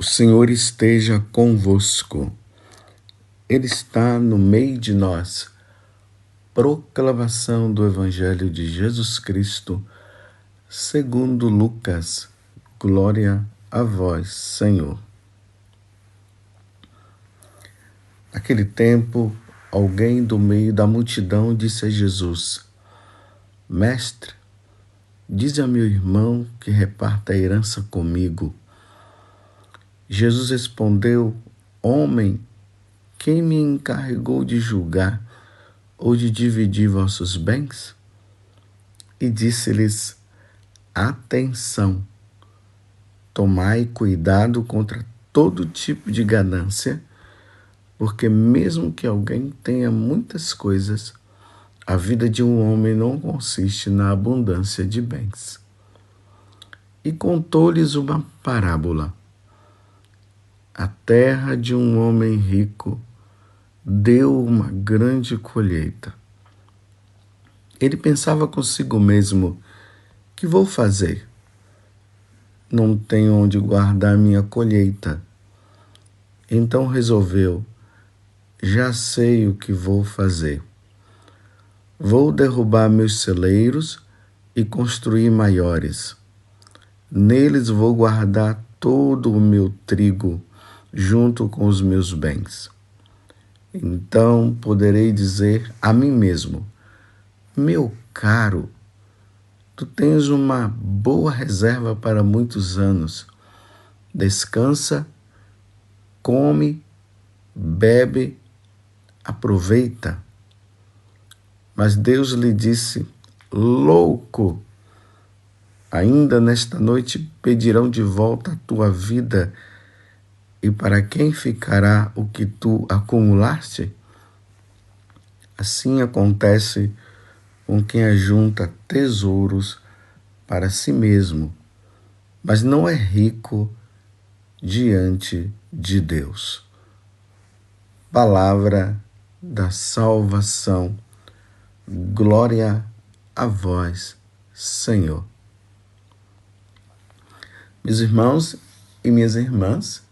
O Senhor esteja convosco. Ele está no meio de nós. Proclamação do Evangelho de Jesus Cristo, segundo Lucas. Glória a vós, Senhor. Naquele tempo, alguém do meio da multidão disse a Jesus: Mestre, dize a meu irmão que reparta a herança comigo. Jesus respondeu: Homem, quem me encarregou de julgar ou de dividir vossos bens? E disse-lhes: Atenção, tomai cuidado contra todo tipo de ganância, porque mesmo que alguém tenha muitas coisas, a vida de um homem não consiste na abundância de bens. E contou-lhes uma parábola. A terra de um homem rico deu uma grande colheita. Ele pensava consigo mesmo: que vou fazer? Não tenho onde guardar minha colheita. Então resolveu: já sei o que vou fazer. Vou derrubar meus celeiros e construir maiores. Neles vou guardar todo o meu trigo, junto com os meus bens. Então poderei dizer a mim mesmo: meu caro, tu tens uma boa reserva para muitos anos. Descansa, come, bebe, aproveita. Mas Deus lhe disse: louco, ainda nesta noite pedirão de volta a tua vida. E para quem ficará o que tu acumulaste? Assim acontece com quem ajunta tesouros para si mesmo, mas não é rico diante de Deus. Palavra da salvação. Glória a vós, Senhor. Meus irmãos e minhas irmãs,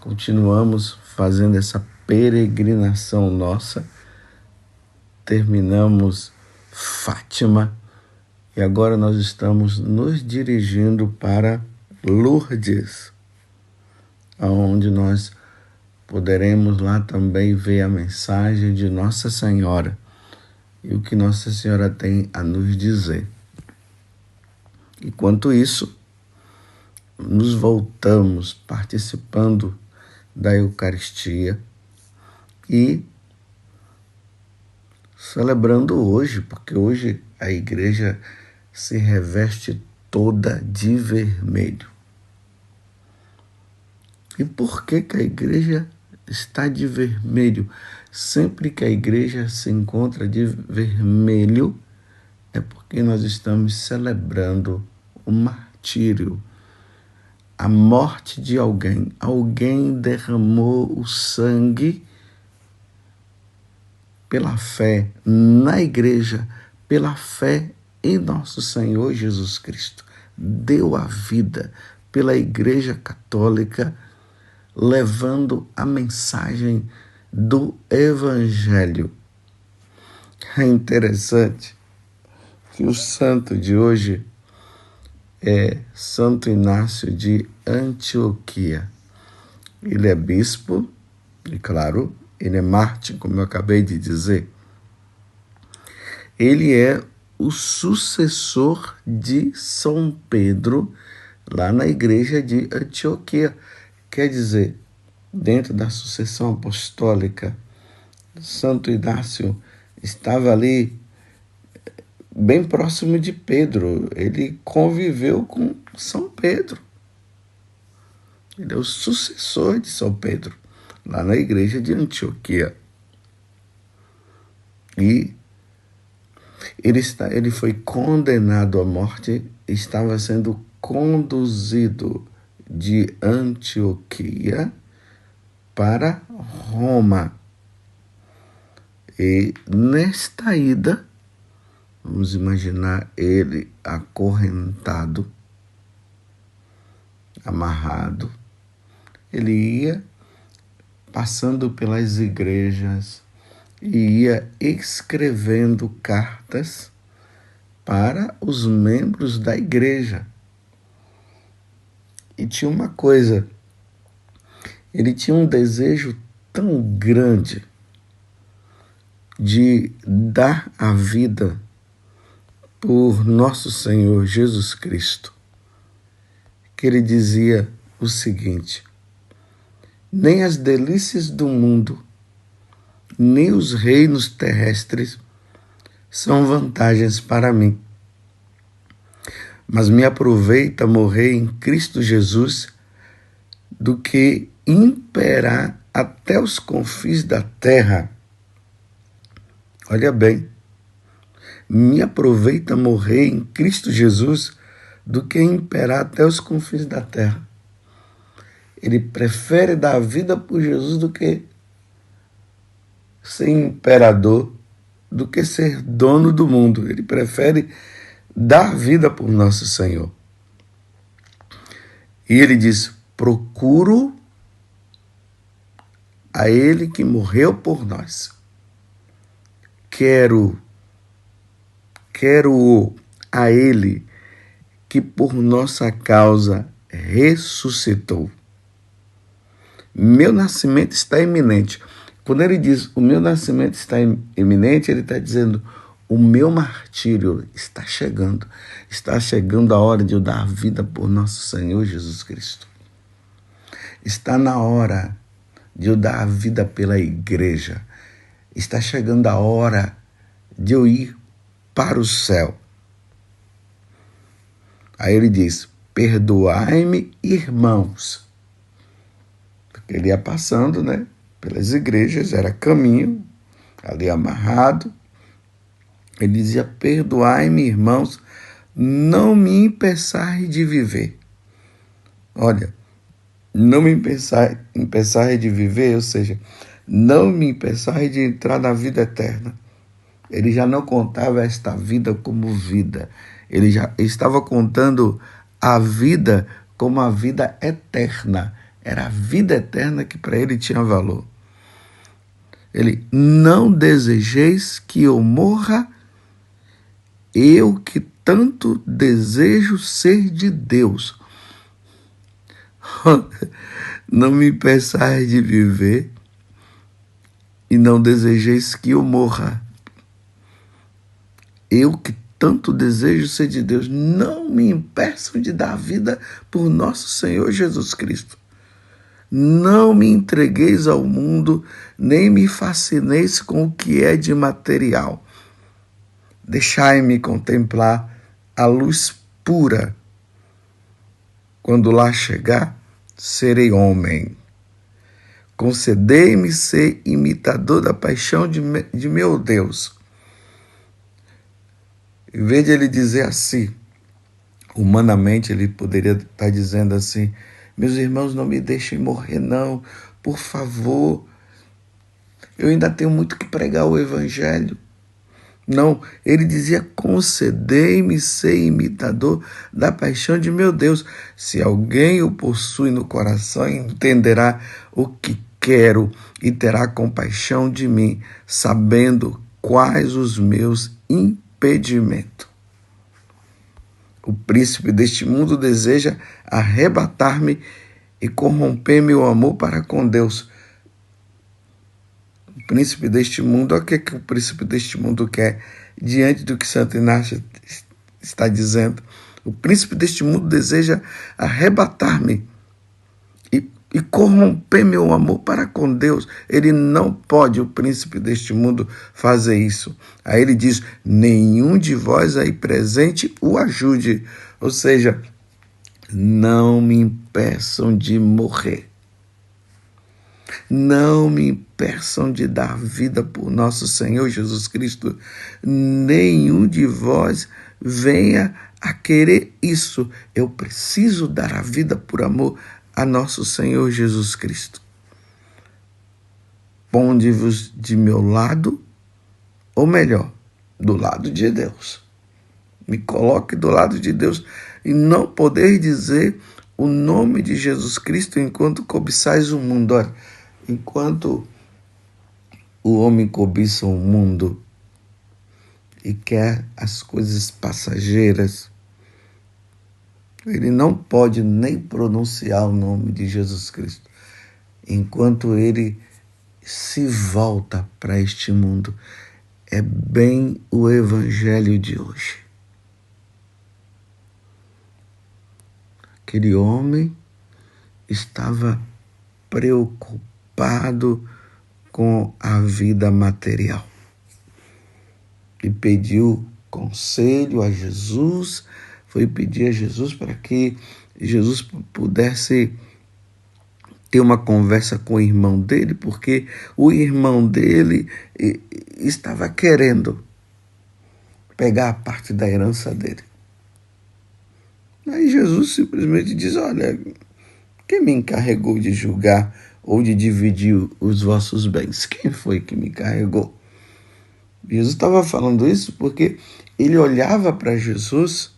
continuamos fazendo essa peregrinação nossa. Terminamos Fátima e agora nós estamos nos dirigindo para Lourdes, onde nós poderemos lá também ver a mensagem de Nossa Senhora e o que Nossa Senhora tem a nos dizer. Enquanto isso, nos voltamos participando da Eucaristia e celebrando hoje, porque hoje a igreja se reveste toda de vermelho. E por que a igreja está de vermelho? Sempre que a igreja se encontra de vermelho, é porque nós estamos celebrando o martírio, a morte de alguém. Alguém derramou o sangue pela fé na igreja, pela fé em nosso Senhor Jesus Cristo. Deu a vida pela Igreja Católica, levando a mensagem do Evangelho. É interessante que o santo de hoje é Santo Inácio de Antioquia. Ele é bispo e, claro, ele é mártir, como eu acabei de dizer. Ele é o sucessor de São Pedro lá na igreja de Antioquia. Quer dizer, dentro da sucessão apostólica, Santo Inácio estava ali bem próximo de Pedro. Ele conviveu com São Pedro. Ele é o sucessor de São Pedro, lá na igreja de Antioquia. E ele foi condenado à morte, estava sendo conduzido de Antioquia para Roma. E nesta ida, vamos imaginar ele acorrentado, amarrado, ele ia passando pelas igrejas e ia escrevendo cartas para os membros da igreja. E tinha uma coisa, ele tinha um desejo tão grande de dar a vida por nosso Senhor Jesus Cristo, que ele dizia o seguinte: nem as delícias do mundo, nem os reinos terrestres são vantagens para mim, mas me aproveita morrer em Cristo Jesus do que imperar até os confins da terra. Olha bem, me aproveita morrer em Cristo Jesus do que imperar até os confins da terra. Ele prefere dar a vida por Jesus do que ser imperador, do que ser dono do mundo. Ele prefere dar a vida por nosso Senhor. E ele diz: procuro a ele que morreu por nós. Quero a ele que por nossa causa ressuscitou. Meu nascimento está iminente. Quando ele diz o meu nascimento está iminente, ele está dizendo o meu martírio está chegando. Está chegando a hora de eu dar a vida por nosso Senhor Jesus Cristo. Está na hora de eu dar a vida pela igreja. Está chegando a hora de eu ir para o céu. Aí ele diz: perdoai-me, irmãos. Porque ele ia passando, né, pelas igrejas, era caminho, ali amarrado. Ele dizia: perdoai-me, irmãos, não me impeçai de viver. Olha, não me impeçai de viver, ou seja, não me impeçai de entrar na vida eterna. Ele já não contava esta vida como vida. Ele já estava contando a vida como a vida eterna. Era a vida eterna que para ele tinha valor. Ele: não desejeis que eu morra, eu que tanto desejo ser de Deus. Não me impeçais de viver e não desejeis que eu morra. Eu que tanto desejo ser de Deus, não me impeçam de dar vida por nosso Senhor Jesus Cristo. Não me entregueis ao mundo, nem me fascineis com o que é de material. Deixai-me contemplar a luz pura. Quando lá chegar, serei homem. Concedei-me ser imitador da paixão de meu Deus. Em vez de ele dizer assim, humanamente ele poderia estar dizendo assim: meus irmãos, não me deixem morrer não, por favor. Eu ainda tenho muito que pregar o evangelho. Não, ele dizia: concedei-me ser imitador da paixão de meu Deus. Se alguém o possui no coração, entenderá o que quero e terá compaixão de mim, sabendo quais os meus impedimentos. O príncipe deste mundo deseja arrebatar-me e corromper meu amor para com Deus. O príncipe deste mundo, olha o que o príncipe deste mundo quer, diante do que Santo Inácio está dizendo. O príncipe deste mundo deseja arrebatar-me e corromper meu amor para com Deus. Ele não pode, o príncipe deste mundo, fazer isso. Aí ele diz: nenhum de vós aí presente o ajude. Ou seja, não me impeçam de morrer. Não me impeçam de dar vida por nosso Senhor Jesus Cristo. Nenhum de vós venha a querer isso. Eu preciso dar a vida por amor a nosso Senhor Jesus Cristo. Ponde-vos de meu lado, ou melhor, do lado de Deus. Me coloque do lado de Deus e não poder dizer o nome de Jesus Cristo enquanto cobiçais o mundo. Olha, enquanto o homem cobiça o mundo e quer as coisas passageiras, ele não pode nem pronunciar o nome de Jesus Cristo enquanto ele se volta para este mundo. É bem o evangelho de hoje. Aquele homem estava preocupado com a vida material e pediu conselho a Jesus, foi pedir a Jesus para que Jesus pudesse ter uma conversa com o irmão dele, porque o irmão dele estava querendo pegar a parte da herança dele. Aí Jesus simplesmente diz: olha, quem me encarregou de julgar ou de dividir os vossos bens? Quem foi que me encarregou? Jesus estava falando isso porque ele olhava para Jesus,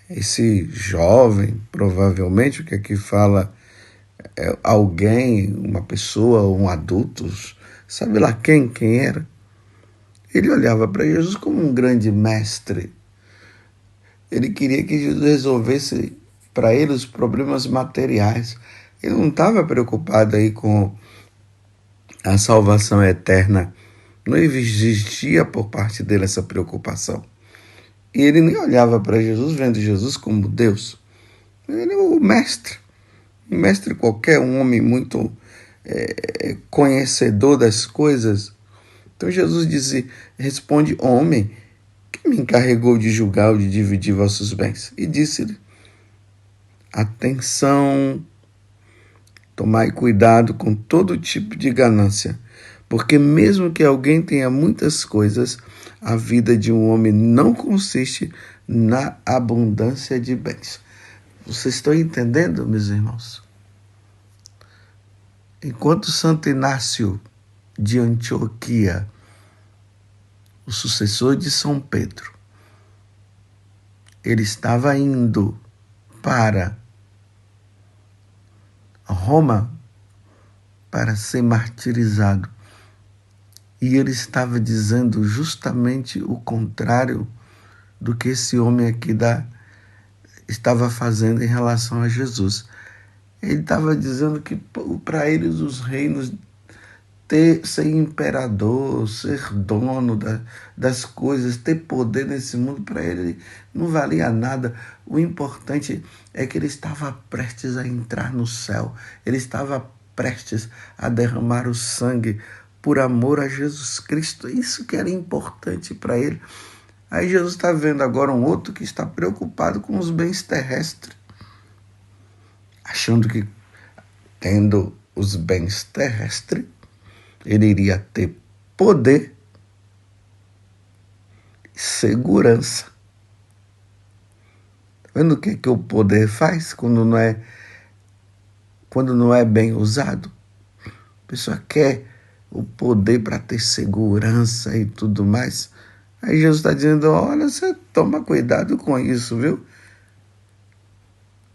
esse jovem, provavelmente, o que aqui fala alguém, uma pessoa, um adulto, sabe lá quem era? Ele olhava para Jesus como um grande mestre. Ele queria que Jesus resolvesse para ele os problemas materiais. Ele não estava preocupado aí com a salvação eterna. Não existia por parte dele essa preocupação. E ele nem olhava para Jesus, vendo Jesus como Deus. Ele é o mestre. Um mestre qualquer, um homem muito conhecedor das coisas. Então Jesus responde: homem, quem me encarregou de julgar ou de dividir vossos bens? E disse-lhe: atenção, tomai cuidado com todo tipo de ganância, porque mesmo que alguém tenha muitas coisas, a vida de um homem não consiste na abundância de bens. Vocês estão entendendo, meus irmãos? Enquanto Santo Inácio de Antioquia, o sucessor de São Pedro, ele estava indo para Roma para ser martirizado. E ele estava dizendo justamente o contrário do que esse homem aqui estava fazendo em relação a Jesus. Ele estava dizendo que para eles os reinos, ser imperador, ser dono das coisas, ter poder nesse mundo, para ele não valia nada. O importante é que ele estava prestes a entrar no céu. Ele estava prestes a derramar o sangue por amor a Jesus Cristo. Isso que era importante para ele. Aí Jesus está vendo agora um outro que está preocupado com os bens terrestres, achando que tendo os bens terrestres, ele iria ter poder e segurança. Vendo o que o poder faz quando não é bem usado? A pessoa quer o poder para ter segurança e tudo mais. Aí Jesus está dizendo: olha, você toma cuidado com isso, viu?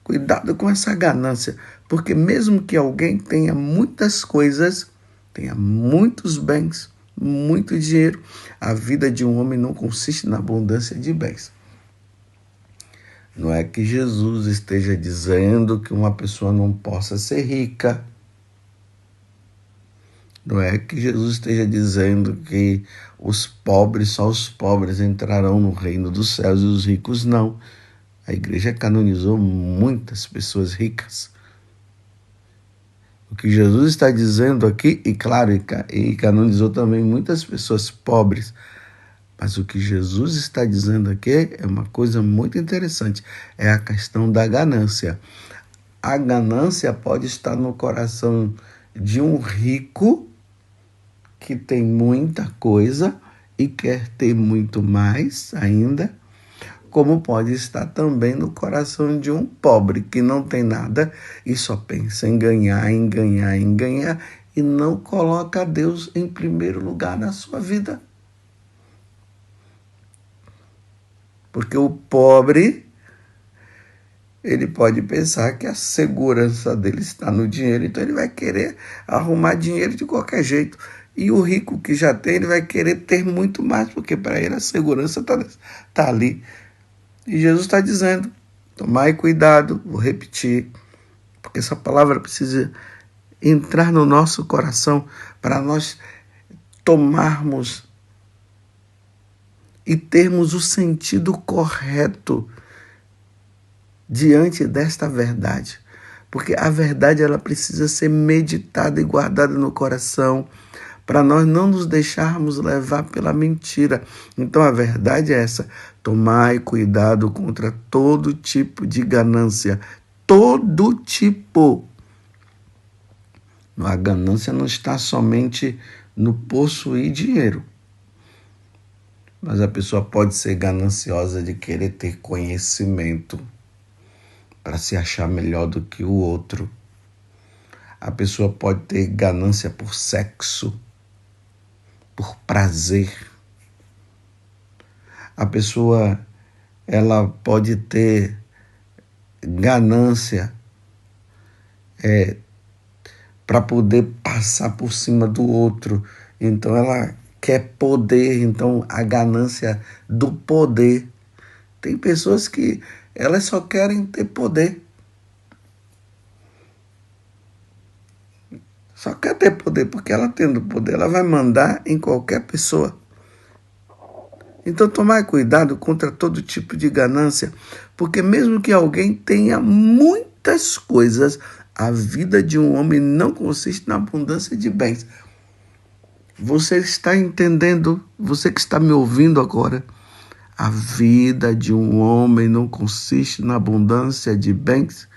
Cuidado com essa ganância, porque mesmo que alguém tenha muitas coisas, tenha muitos bens, muito dinheiro, a vida de um homem não consiste na abundância de bens. Não é que Jesus esteja dizendo que uma pessoa não possa ser rica. Não é que Jesus esteja dizendo que só os pobres entrarão no reino dos céus e os ricos não. A igreja canonizou muitas pessoas ricas. O que Jesus está dizendo aqui, e claro, e canonizou também muitas pessoas pobres, mas o que Jesus está dizendo aqui é uma coisa muito interessante, é a questão da ganância. A ganância pode estar no coração de um rico que tem muita coisa e quer ter muito mais ainda, como pode estar também no coração de um pobre que não tem nada e só pensa em ganhar, em ganhar, em ganhar e não coloca Deus em primeiro lugar na sua vida. Porque o pobre ele pode pensar que a segurança dele está no dinheiro, então ele vai querer arrumar dinheiro de qualquer jeito. E o rico que já tem, ele vai querer ter muito mais, porque para ele a segurança está ali. E Jesus está dizendo, tomai cuidado, vou repetir, porque essa palavra precisa entrar no nosso coração para nós tomarmos e termos o sentido correto diante desta verdade. Porque a verdade ela precisa ser meditada e guardada no coração para nós não nos deixarmos levar pela mentira. Então a verdade é essa: tomai cuidado contra todo tipo de ganância. Todo tipo. A ganância não está somente no possuir dinheiro. Mas a pessoa pode ser gananciosa de querer ter conhecimento para se achar melhor do que o outro. A pessoa pode ter ganância por sexo, por prazer. A pessoa ela pode ter ganância para poder passar por cima do outro. Então ela quer poder, então a ganância do poder. Tem pessoas que elas só querem ter poder. Só quer ter poder, porque ela tendo poder, ela vai mandar em qualquer pessoa. Então tomai cuidado contra todo tipo de ganância, porque mesmo que alguém tenha muitas coisas, a vida de um homem não consiste na abundância de bens. Você está entendendo? Você que está me ouvindo agora? A vida de um homem não consiste na abundância de bens.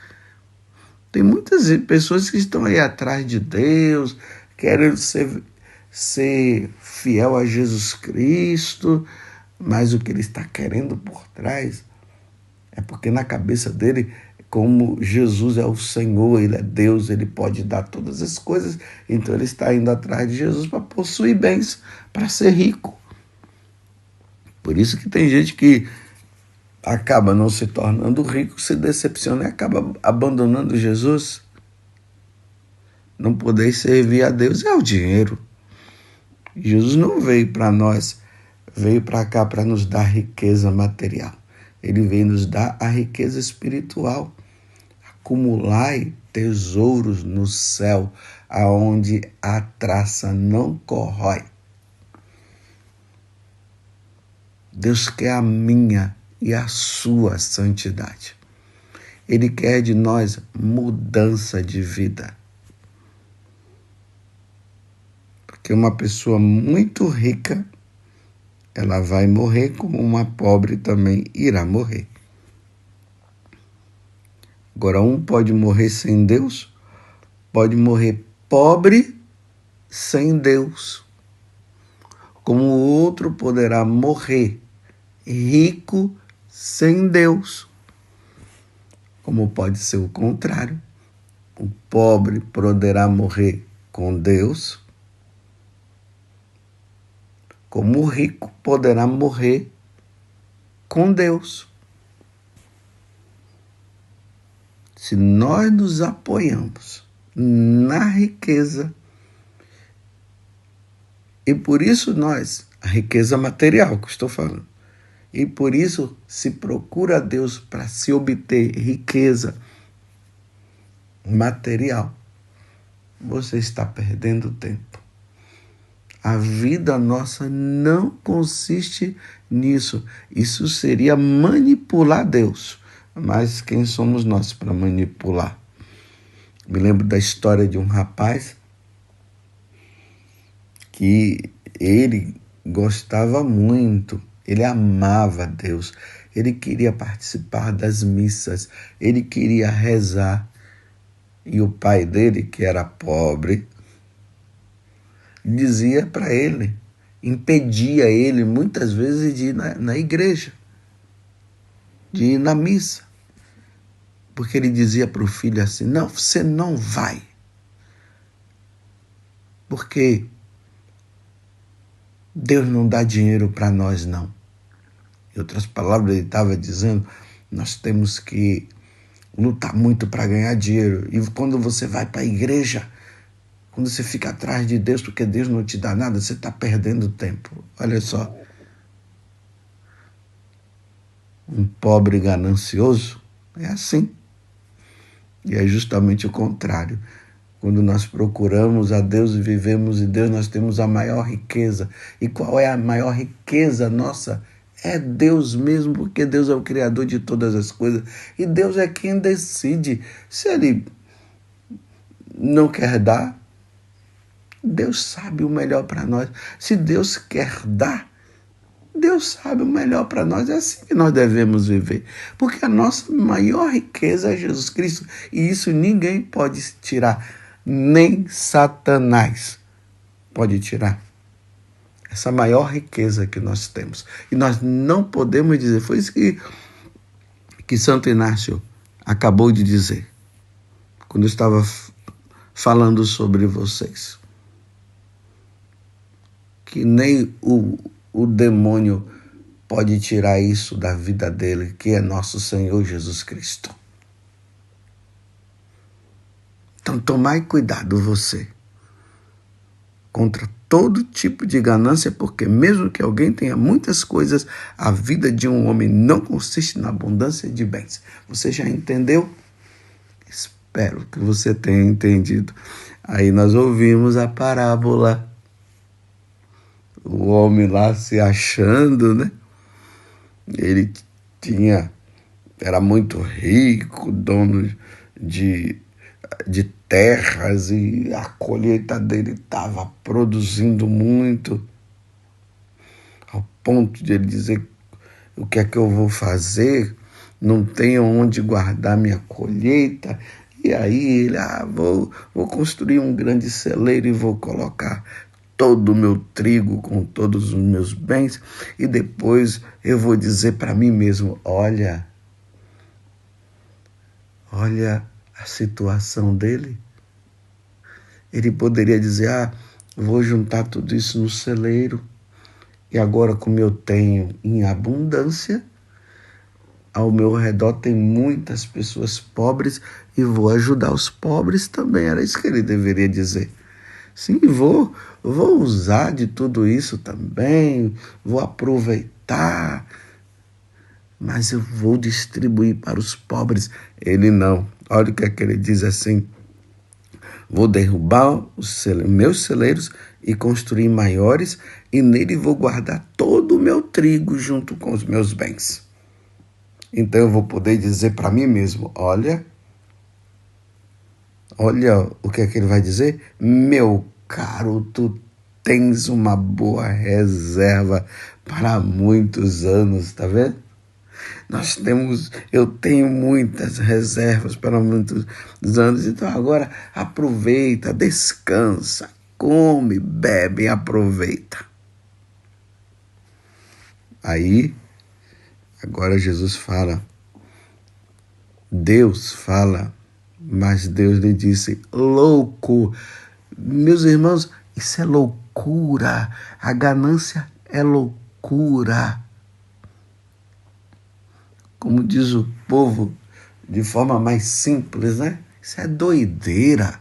Tem muitas pessoas que estão aí atrás de Deus, querendo ser fiel a Jesus Cristo, mas o que ele está querendo por trás é porque na cabeça dele, como Jesus é o Senhor, ele é Deus, ele pode dar todas as coisas, então ele está indo atrás de Jesus para possuir bens, para ser rico. Por isso que tem gente que acaba não se tornando rico, se decepciona e acaba abandonando Jesus. Não poder servir a Deus é o dinheiro. Jesus não veio para nós, veio para cá para nos dar riqueza material. Ele veio nos dar a riqueza espiritual. Acumulai tesouros no céu, aonde a traça não corrói. Deus quer a minha e a sua santidade. Ele quer de nós mudança de vida. Porque uma pessoa muito rica, ela vai morrer, como uma pobre também irá morrer. Agora, um pode morrer sem Deus, pode morrer pobre sem Deus. Como o outro poderá morrer rico sem Deus. Como pode ser o contrário. O pobre poderá morrer com Deus, como o rico poderá morrer com Deus. Se nós nos apoiamos na riqueza, e por isso a riqueza material que estou falando, e por isso se procura a Deus para se obter riqueza material, você está perdendo tempo. A vida nossa não consiste nisso. Isso seria manipular Deus. Mas quem somos nós para manipular? Me lembro da história de um rapaz que ele gostava muito, ele amava Deus, ele queria participar das missas, ele queria rezar. E o pai dele, que era pobre, dizia para ele, impedia ele muitas vezes de ir na igreja, de ir na missa. Porque ele dizia para o filho assim, não, você não vai. Porque Deus não dá dinheiro para nós, não. Em outras palavras, ele estava dizendo, nós temos que lutar muito para ganhar dinheiro. E quando você vai para a igreja, quando você fica atrás de Deus, porque Deus não te dá nada, você está perdendo tempo. Olha só, um pobre ganancioso é assim. E é justamente o contrário. Quando nós procuramos a Deus e vivemos em Deus, nós temos a maior riqueza. E qual é a maior riqueza nossa? É Deus mesmo, porque Deus é o Criador de todas as coisas. E Deus é quem decide. Se Ele não quer dar, Deus sabe o melhor para nós. Se Deus quer dar, Deus sabe o melhor para nós. É assim que nós devemos viver. Porque a nossa maior riqueza é Jesus Cristo. E isso ninguém pode tirar. Nem Satanás pode tirar. Essa maior riqueza que nós temos. E nós não podemos dizer. Foi isso que Santo Inácio acabou de dizer. Quando eu estava falando sobre vocês. Que nem o demônio pode tirar isso da vida dele, que é nosso Senhor Jesus Cristo. Então, tomai cuidado você contra todo tipo de ganância, porque mesmo que alguém tenha muitas coisas, a vida de um homem não consiste na abundância de bens. Você já entendeu? Espero que você tenha entendido. Aí nós ouvimos a parábola. O homem lá se achando, né? Ele era muito rico, dono de terras, e a colheita dele estava produzindo muito, ao ponto de ele dizer: o que é que eu vou fazer? Não tenho onde guardar minha colheita. E aí ele, vou construir um grande celeiro e vou colocar todo o meu trigo com todos os meus bens, e depois eu vou dizer para mim mesmo: olha a situação dele. Ele poderia dizer: vou juntar tudo isso no celeiro, e agora, como eu tenho em abundância, ao meu redor tem muitas pessoas pobres e vou ajudar os pobres também. Era isso que ele deveria dizer. Sim, vou usar de tudo isso também, vou aproveitar, mas eu vou distribuir para os pobres. Ele não. Olha o que é que ele diz assim: vou derrubar os meus celeiros e construir maiores, e nele vou guardar todo o meu trigo junto com os meus bens. Então eu vou poder dizer para mim mesmo: olha o que é que ele vai dizer? Meu caro, tu tens uma boa reserva para muitos anos, tá vendo? Eu tenho muitas reservas para muitos anos, então agora aproveita, descansa, come, bebe, aproveita. Aí, agora Jesus fala, Deus fala, mas Deus lhe disse: louco. Meus irmãos, isso é loucura. A ganância é loucura. Como diz o povo, de forma mais simples, né? Isso é doideira.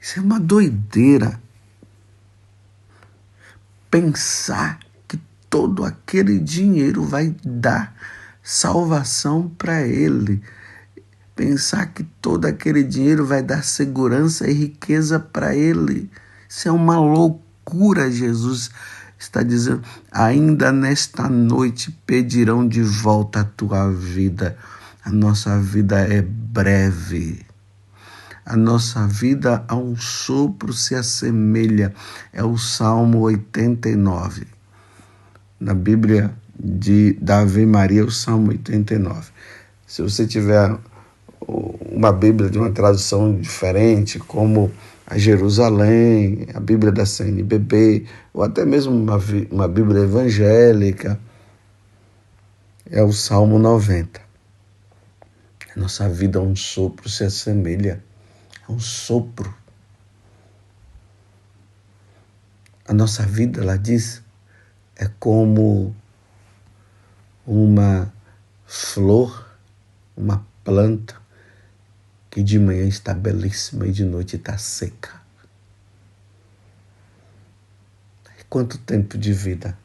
Isso é uma doideira. Pensar que todo aquele dinheiro vai dar salvação para ele. Pensar que todo aquele dinheiro vai dar segurança e riqueza para ele. Isso é uma loucura. Jesus está dizendo: ainda nesta noite pedirão de volta a tua vida. A nossa vida é breve. A nossa vida a um sopro se assemelha. É o Salmo 89. Na Bíblia da Ave Maria, o Salmo 89. Se você tiver uma Bíblia de uma tradução diferente, como a Jerusalém, a Bíblia da CNBB, ou até mesmo uma Bíblia evangélica, é o Salmo 90. A nossa vida a um sopro se assemelha. É um sopro. A nossa vida, ela diz, é como uma flor, uma planta que de manhã está belíssima e de noite está seca. Quanto tempo de vida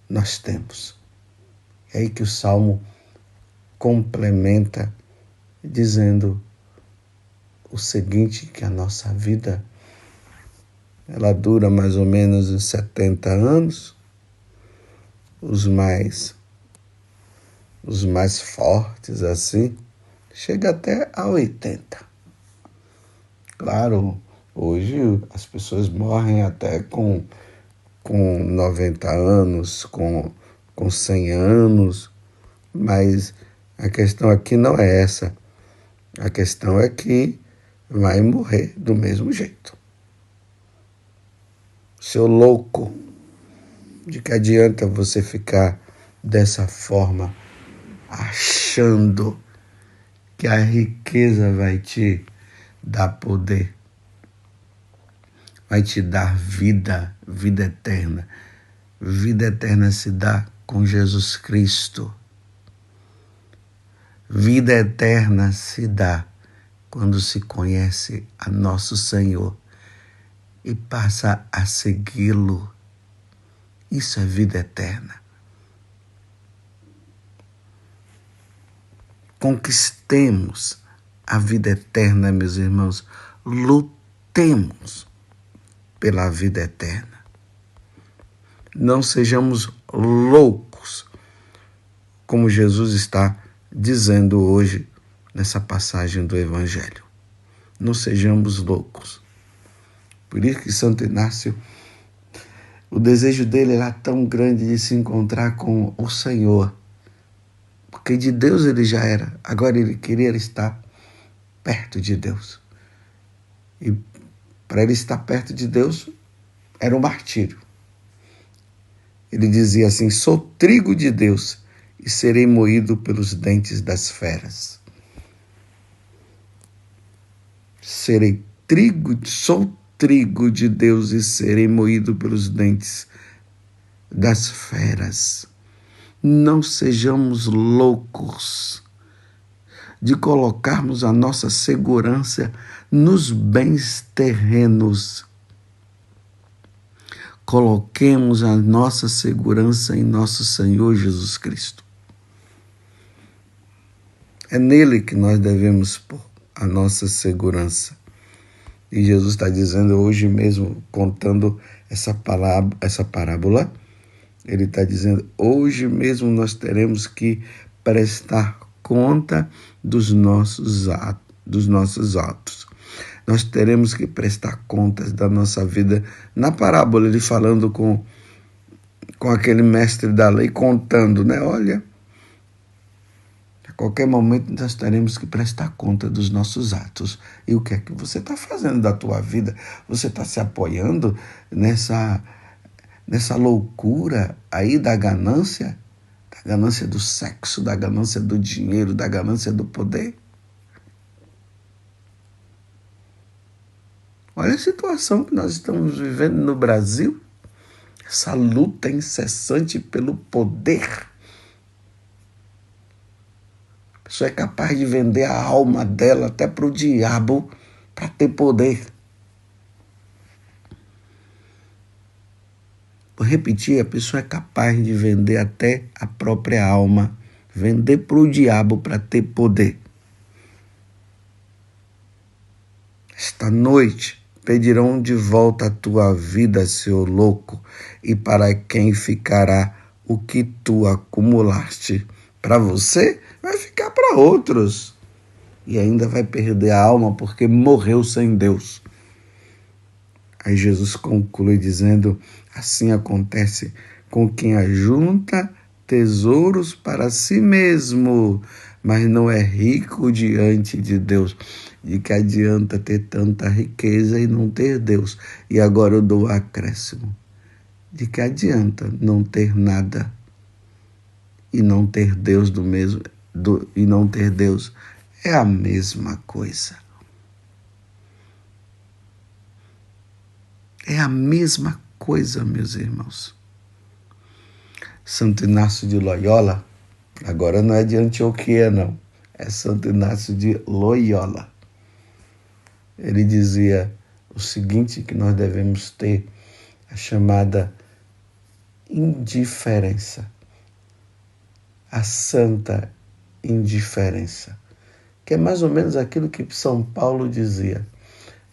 nós temos? É aí que o Salmo complementa dizendo o seguinte, que a nossa vida ela dura mais ou menos uns 70 anos, os mais fortes assim, chega até a 80. Claro, hoje as pessoas morrem até com 90 anos, com 100 anos, mas a questão aqui não é essa. A questão é que vai morrer do mesmo jeito. Seu louco, de que adianta você ficar dessa forma, achando que a riqueza vai te dar poder, vai te dar vida, vida eterna. Vida eterna se dá com Jesus Cristo. Vida eterna se dá quando se conhece a nosso Senhor e passa a segui-lo. Isso é vida eterna. Conquistemos a vida eterna, meus irmãos. Lutemos pela vida eterna. Não sejamos loucos, como Jesus está dizendo hoje nessa passagem do Evangelho. Não sejamos loucos. Por isso que Santo Inácio, o desejo dele era tão grande de se encontrar com o Senhor, porque de Deus ele já era, agora ele queria estar perto de Deus. E para ele estar perto de Deus, era um martírio. Ele dizia assim: sou trigo de Deus e serei moído pelos dentes das feras. Sou trigo de Deus e serei moído pelos dentes das feras. Não sejamos loucos de colocarmos a nossa segurança nos bens terrenos. Coloquemos a nossa segurança em nosso Senhor Jesus Cristo. É nele que nós devemos pôr a nossa segurança. E Jesus está dizendo hoje mesmo, contando essa parábola, ele está dizendo, hoje mesmo nós teremos que prestar conta dos nossos atos. Nós teremos que prestar contas da nossa vida. Na parábola, ele falando com aquele mestre da lei, contando, né? Olha, a qualquer momento nós teremos que prestar conta dos nossos atos. E o que é que você está fazendo da tua vida? Você está se apoiando nessa loucura aí da ganância do sexo, da ganância do dinheiro, da ganância do poder? Olha a situação que nós estamos vivendo no Brasil, essa luta incessante pelo poder. A pessoa é capaz de vender a alma dela até para o diabo para ter poder. Vou repetir, a pessoa é capaz de vender até a própria alma, vender para o diabo para ter poder. Esta noite pedirão de volta a tua vida, seu louco, e para quem ficará o que tu acumulaste? Para você, vai ficar para outros. E ainda vai perder a alma porque morreu sem Deus. Aí Jesus conclui dizendo, assim acontece com quem ajunta tesouros para si mesmo, mas não é rico diante de Deus. De que adianta ter tanta riqueza e não ter Deus? E agora eu dou o acréscimo. De que adianta não ter nada e não ter Deus e não ter Deus? É a mesma coisa. É a mesma coisa, meus irmãos. Santo Inácio de Loyola, Agora não é de Antioquia, não. É Santo Inácio de Loyola. Ele dizia o seguinte, que nós devemos ter a chamada indiferença, a santa indiferença, que é mais ou menos aquilo que São Paulo dizia: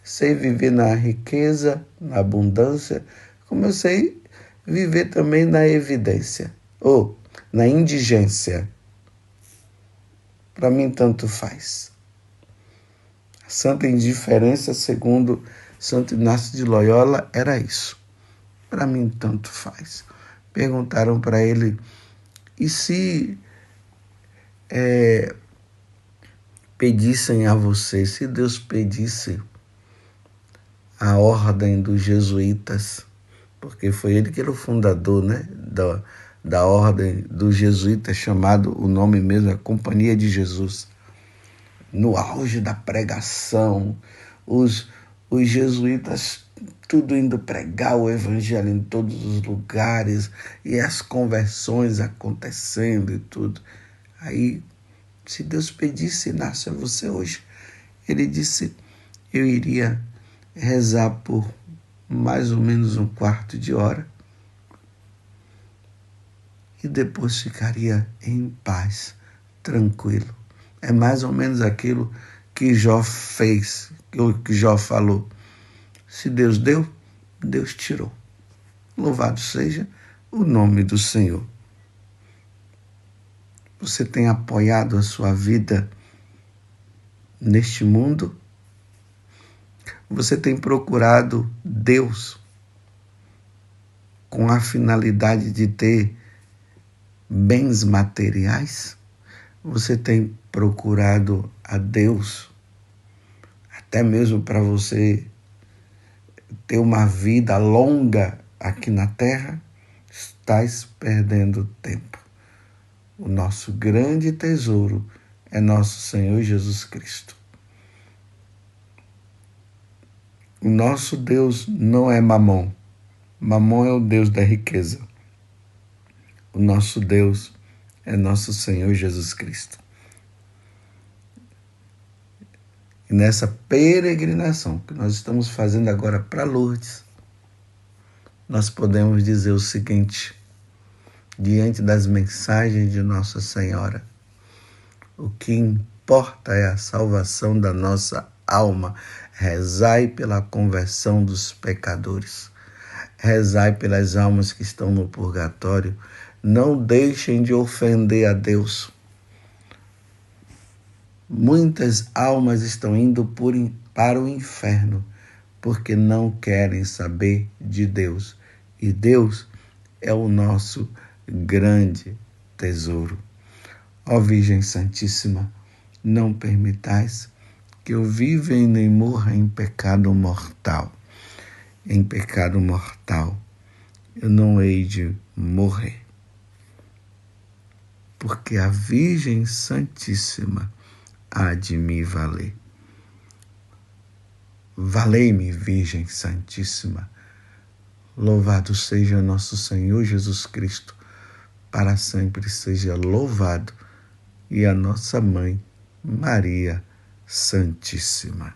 sei viver na riqueza, na abundância, como eu sei viver também na evidência, ou na indigência. Para mim, tanto faz. A santa indiferença, segundo Santo Inácio de Loyola, era isso. Para mim, tanto faz. Perguntaram para ele, e se pedissem a você, se Deus pedisse a ordem dos jesuítas, porque foi ele que era o fundador, né, da ordem dos jesuítas, chamado, o nome mesmo é Companhia de Jesus. No auge da pregação, os jesuítas tudo indo pregar o evangelho em todos os lugares, e as conversões acontecendo e tudo. Aí, se Deus pedisse, Inácio, a você hoje, ele disse, eu iria rezar por mais ou menos um quarto de hora e depois ficaria em paz, tranquilo. É mais ou menos aquilo que Jó fez, que Jó falou. Se Deus deu, Deus tirou. Louvado seja o nome do Senhor. Você tem apoiado a sua vida neste mundo? Você tem procurado Deus com a finalidade de ter bens materiais? Você tem procurado a Deus até mesmo para você ter uma vida longa aqui na terra? Estás perdendo tempo. O nosso grande tesouro é nosso Senhor Jesus Cristo. O nosso Deus não é Mamon. Mamon é o Deus da riqueza. O nosso Deus é nosso Senhor Jesus Cristo. E nessa peregrinação que nós estamos fazendo agora para Lourdes, nós podemos dizer o seguinte, diante das mensagens de Nossa Senhora: o que importa é a salvação da nossa alma. Rezai pela conversão dos pecadores. Rezai pelas almas que estão no purgatório. Não deixem de ofender a Deus. Muitas almas estão indo para o inferno porque não querem saber de Deus. E Deus é o nosso grande tesouro. Ó Virgem Santíssima, não permitais que eu viva e nem morra em pecado mortal. Em pecado mortal eu não hei de morrer, porque a Virgem Santíssima há de me valer. Valei-me, Virgem Santíssima. Louvado seja nosso Senhor Jesus Cristo, para sempre seja louvado, e a nossa Mãe, Maria Santíssima.